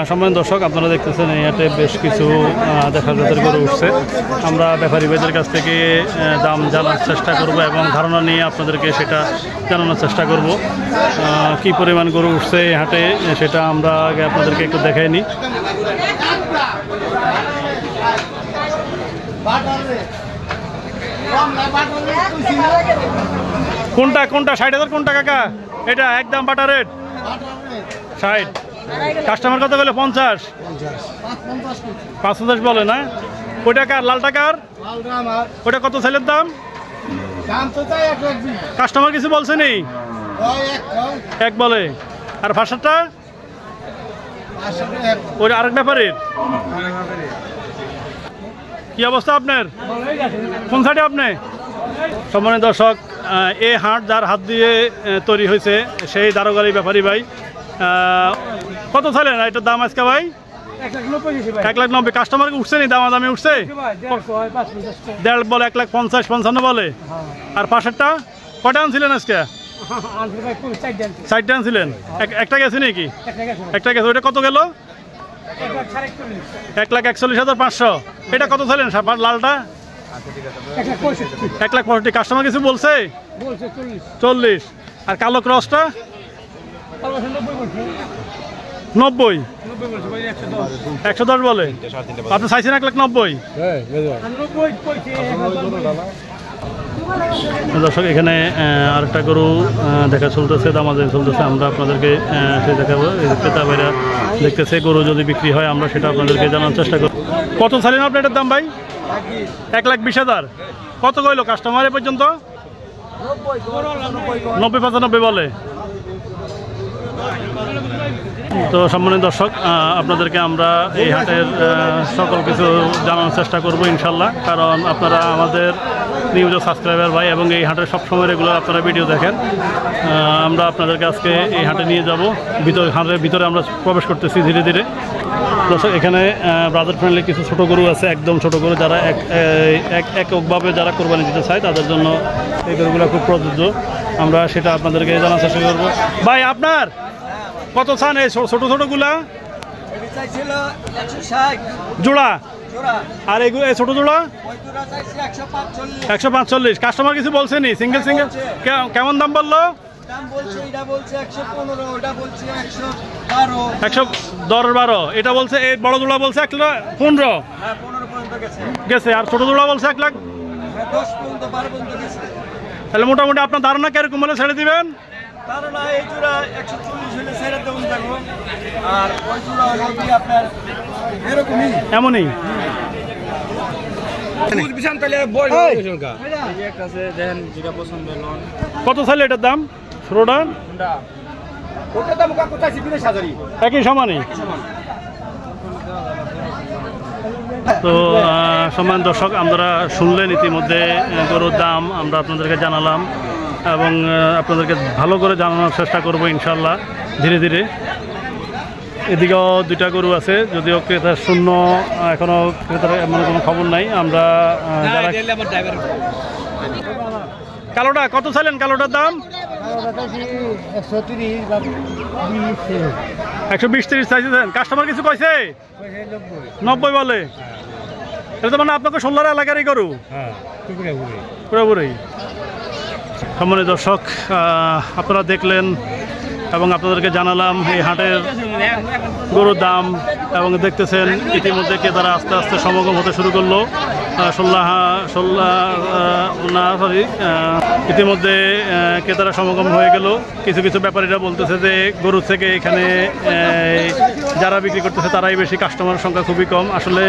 সম্মানিত দর্শক, আপনারা দেখতেছেন এই হাটে বেশ কিছু দেখার জাতের গরু উঠছে। আমরা ব্যাপারী ভাইদের কাছ থেকে দাম জানার চেষ্টা করব এবং ধারণা নিয়ে আপনাদেরকে সেটা জানানোর চেষ্টা করব। কি পরিমাণ গরু উঠছে এই হাটে সেটা আমরা আগে আপনাদেরকে একটু দেখাই নিই। কোনটা কোনটা 60,000 কোনটা কাকা? এটা একদম বাটা রেট 60। কাস্টমার কত বলে? 50। 50 বলে না? ওইটা কার? লালটা কার? ওটা কত ছেলের দাম? কাস্টমার কিছু বলছে নি? এক বলে। আর ভাষাটা ওই আরেক ব্যাপারের। কি অবস্থা আপনার? কোন সাইডে আপনি? সম্মানিত দর্শক, এই হাট যার হাত দিয়ে তৈরি হয়েছে সেই দারোগারি ব্যাপারী ভাই। কত ছিলেন এটার দাম আজকে ভাই? 1,90,000। কাস্টমার উঠছে নি? দামাদামি উঠছে? 1.5 বলে, 1,50,55 বলে। আর পাশেরটা কটা আনছিলেন আজকে? 4টা আনছিলেন। একটা গেছে নাকি? একটা গেছে। ওইটা কত গেল? 1,41,500। এটা কত ছিলেন লালটা? 1,65,000। কাস্টমার কিছু বলছে? 40। আর কালো ক্রসটা 90। 110 বলে। আপনি চাইছেন 1,90,000? দর্শক, এখানে আরেকটা গরু দেখা চলতেছে, দামাদামি চলতেছে। আমরা আপনাদেরকে সেই দেখাবো। ক্রেতা ভাইরা দেখতেছে, গরু যদি বিক্রি হয় আমরা সেটা আপনাদেরকে জানার চেষ্টা করব। কত চাইলেন আপনি এটার দাম ভাই? 1,20,000। কত কইলো কাস্টমার এ পর্যন্ত? 90-95 বলে। তো সম্মানিত দর্শক, আপনাদেরকে আমরা এই হাটের সকল কিছু জানানোর চেষ্টা করব ইনশাল্লাহ। কারণ আপনারা আমাদের নিয়মিত সাবস্ক্রাইবার ভাই এবং এই হাটের সবসময় রেগুলার আপনারা ভিডিও দেখেন। আমরা আপনাদেরকে আজকে এই হাটে নিয়ে যাব। হাটের ভিতরে আমরা প্রবেশ করতেছি ধীরে ধীরে। দর্শক, এখানে ব্রাদার ফ্রেন্ডলি কিছু ছোট গরু আছে, একদম ছোট গরু। যারা এককভাবে যারা কোরবানি দিতে চায় তাদের জন্য এই গরুগুলো খুব প্রযোজ্য। আমরা সেটা আপনাদেরকে জানার চেষ্টা করবো। ভাই আপনার কত চান এই ছোট ছোটগুলা? জোড়া। আর এই ছোট জোড়া 145। কাস্টমার কিছু বলছে নি? সিঙ্গেল সিঙ্গেল কেমন দাম বললো? 110-12। এটা বলছে এই বড় জোড়া বলছে 1,15,000 গেছে। আর ছোট জোড়া বলছে 1,10,000। তাহলে মোটামুটি আপনার ধারণা কিরকম হলে ছেড়ে দিবেন? এমনই। কত চাইলে এটার দাম? ছোটটা একই সমানই। তো সম্মানিত দর্শক, আমরা শুনলেন ইতিমধ্যে গরুর দাম আমরা আপনাদেরকে জানালাম এবং আপনাদেরকে ভালো করে জানানোর চেষ্টা করব ইনশাল্লাহ ধীরে ধীরে। এদিকেও 2টা গরু আছে, যদিও ক্রেতা শূন্য, এখনও ক্রেতার এমন কোনো খবর নাই। আমরা কালোটা কত চাইলেন? কালোটার দাম 120-30 চাইছেন। কাস্টমার কিছু কইছে? 90 বলে। এটা তো মানে আপনাকে 16 এলাকারই গরু পুরোপুরি। সম্মানিত দর্শক, আপনারা দেখলেন এবং আপনাদেরকে জানালাম এই হাটের গরুর দাম এবং দেখতেছেন ইতিমধ্যে ক্রেতারা আস্তে আস্তে সমাগম হতে শুরু করলো। ইতিমধ্যে ক্রেতারা সমাগম হয়ে গেল। কিছু কিছু ব্যাপারীরা বলতেছে যে গরু থেকে এখানে যারা বিক্রি করতেছে তারাই বেশি, কাস্টমার সংখ্যা খুবই কম। আসলে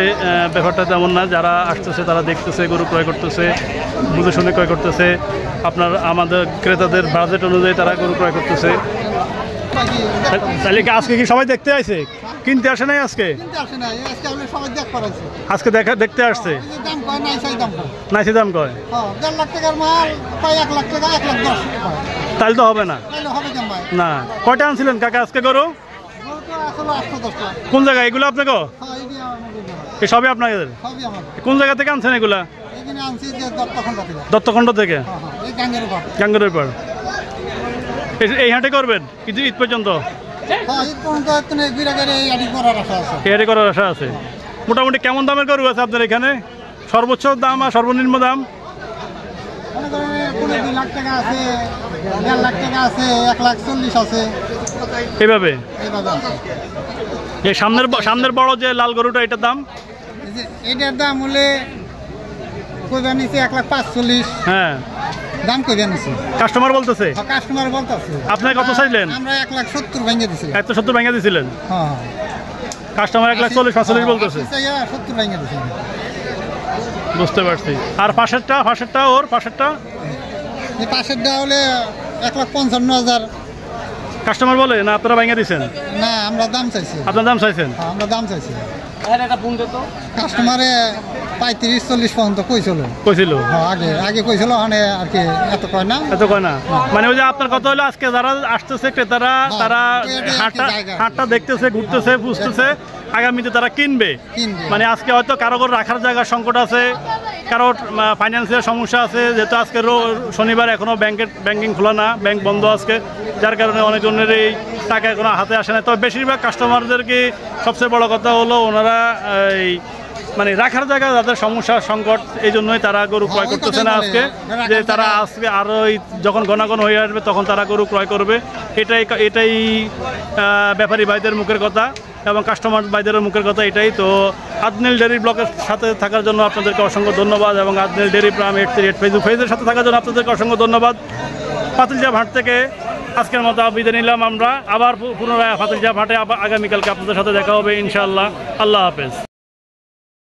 ব্যাপারটা তেমন না। যারা আসতেছে তারা দেখতেছে, গরু ক্রয় করতেছে, বুঝে শুনে ক্রয় করতেছে। আমাদের ক্রেতাদের বাজেট অনুযায়ী তারা গরু ক্রয় করতেছে। তাহলে আজকে কি সবাই দেখতে আসে? কিনতে আসে নাই আজকে? আজকে দেখতে আসছে। নাইসি দাম কয়? তাহলে তো হবে না। না, কয়টা আনছিলেন কাকা আজকে গরু? কোন জায়গা এগুলো আপনাকে? সবই আপনাদের? কোন জায়গা থেকে আনছেন এগুলা? দত্তখণ্ড থেকে। গাঙ্গেরের পর এই হাটে করবেন কিছু ঈদ পর্যন্ত? এয়ারি করার আশা আছে। মোটামুটি কেমন দামের গরু আছে আপনার এখানে? সর্বোচ্চ দাম আর সর্বনিম্ন দাম? 2 লাখ টাকা আছে, 1.5 লাখ টাকা আছে, 1,40,000 আছে, এইভাবে। আছে। এই সামনের বড় যে লাল গরুটা, এটার দাম? এটার দাম হলে কইবা নিছে 1,45,000। হ্যাঁ, দাম কইবা নিছে, কাস্টমার বলতেছে। কাস্টমার বলতেছে। আপনি কত চাইলেন? আমরা 1,70,000 ভেঙে দিছি। 170 ভেঙে দিছিলেন? হ্যাঁ, কাস্টমার 1,40,45 বলতেছে। 70 ভেঙে দিছি। বুঝতে পারছি। আর পাশেরটা ওর পাশেরটা? এই পাশেরটা হলে 1,55,000। কাস্টমার বলে না আপনারা ভেঙে দিছেন? না, আমরা দাম চাইছি। আপনার দাম চাইছেন? আমরা দাম চাইছি। কাস্টমারে 35-40 পর্যন্ত কইছিল। আগে কইছিল, মানে আর কি এত কয় না। মানে ওই যে আপনার কথা হলো, আজকে যারা আসতেছে ক্রেতারা, তারা হাটটা দেখতেছে, ঘুরতেছে, বুঝতেছে, আগামীতে তারা কিনবে। মানে আজকে হয়তো কারো রাখার জায়গার সংকট আছে, কারোর ফাইন্যান্সিয়াল সমস্যা আছে, যেহেতু আজকে শনিবার, এখনো ব্যাংকিং খোলা না, ব্যাংক বন্ধ আজকে, যার কারণে অনেকজনের এই টাকা এখনো হাতে আসে না। তবে বেশিরভাগ কাস্টমারদেরকে সবচেয়ে বড় কথা হলো, ওনারা এই মানে রাখার জায়গা যাদের সমস্যা সংকট, এই জন্যই তারা গরু ক্রয় করতেছে না আজকে। যে তারা আজকে আরও যখন ঘনাঘন হয়ে আসবে তখন তারা গরু ক্রয় করবে। এটাই ব্যাপারী ভাইদের মুখের কথা এবং কাস্টমার ভাইদের মুখের কথা এটাই। তো আদনেল ডেয়ারি ব্লকের সাথে থাকার জন্য আপনাদেরকে অসংখ্য ধন্যবাদ, এবং আদনেল ডেয়ারি প্রাম 838 ফেসবুক পেজের সাথে থাকার জন্য আপনাদেরকে অসংখ্য ধন্যবাদ। পাতিলজাব হাট থেকে আজকের মতো বিদায় নিলাম আমরা। আবার পুনরায় পাতিলজাব হাটে আগামীকালকে আপনাদের সাথে দেখা হবে ইনশাআল্লাহ। আল্লাহ হাফেজ।